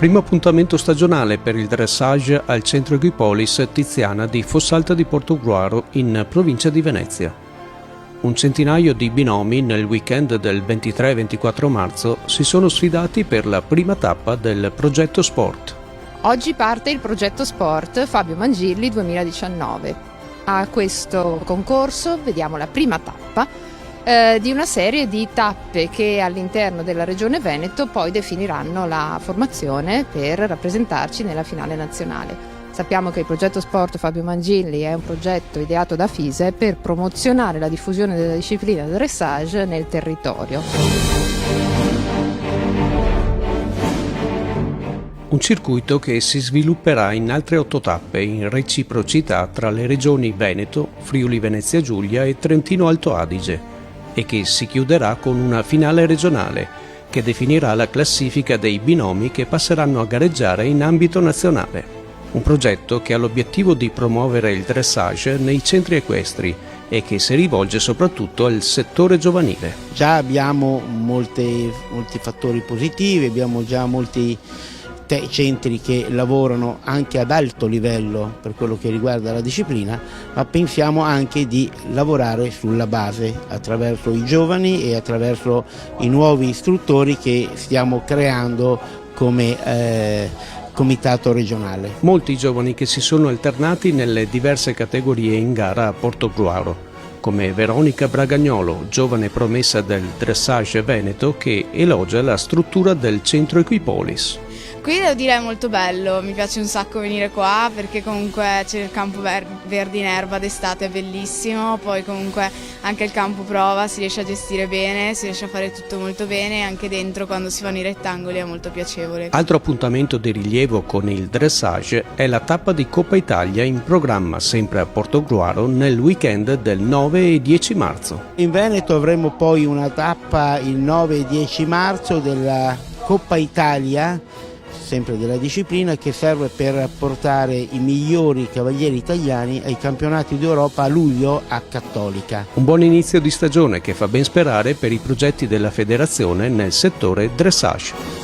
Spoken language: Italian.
Primo appuntamento stagionale per il dressage al centro Equipolis Tiziana di Fossalta di Portogruaro in provincia di Venezia. Un centinaio di binomi nel weekend del 23-24 marzo si sono sfidati per la prima tappa del progetto Sport. Oggi parte il progetto Sport Fabio Mangilli 2019. A questo concorso vediamo la prima tappa di una serie di tappe che all'interno della Regione Veneto poi definiranno la formazione per rappresentarci nella finale nazionale. Sappiamo che il progetto Sport Fabio Mangilli è un progetto ideato da FISE per promozionare la diffusione della disciplina del dressage nel territorio. Un circuito che si svilupperà in altre 8 tappe in reciprocità tra le regioni Veneto, Friuli Venezia Giulia e Trentino Alto Adige e che si chiuderà con una finale regionale che definirà la classifica dei binomi che passeranno a gareggiare in ambito nazionale. Un progetto che ha l'obiettivo di promuovere il dressage nei centri equestri e che si rivolge soprattutto al settore giovanile. Già abbiamo molti fattori positivi, abbiamo già molti centri che lavorano anche ad alto livello per quello che riguarda la disciplina, ma pensiamo anche di lavorare sulla base attraverso i giovani e attraverso i nuovi istruttori che stiamo creando come comitato regionale. Molti giovani che si sono alternati nelle diverse categorie in gara a Portogruaro, come Veronica Bragagnolo, giovane promessa del dressage veneto che elogia la struttura del centro Equipolis. Qui devo dire è molto bello, mi piace un sacco venire qua perché comunque c'è il campo verde in erba d'estate, è bellissimo, poi comunque anche il campo prova si riesce a gestire bene, si riesce a fare tutto molto bene e anche dentro quando si fanno i rettangoli è molto piacevole. Altro appuntamento di rilievo con il dressage è la tappa di Coppa Italia in programma sempre a Portogruaro nel weekend del 9 e 10 marzo. In Veneto avremo poi una tappa il 9 e 10 marzo della Coppa Italia, sempre della disciplina, che serve per portare i migliori cavalieri italiani ai campionati d'Europa a luglio a Cattolica. Un buon inizio di stagione che fa ben sperare per i progetti della federazione nel settore dressage.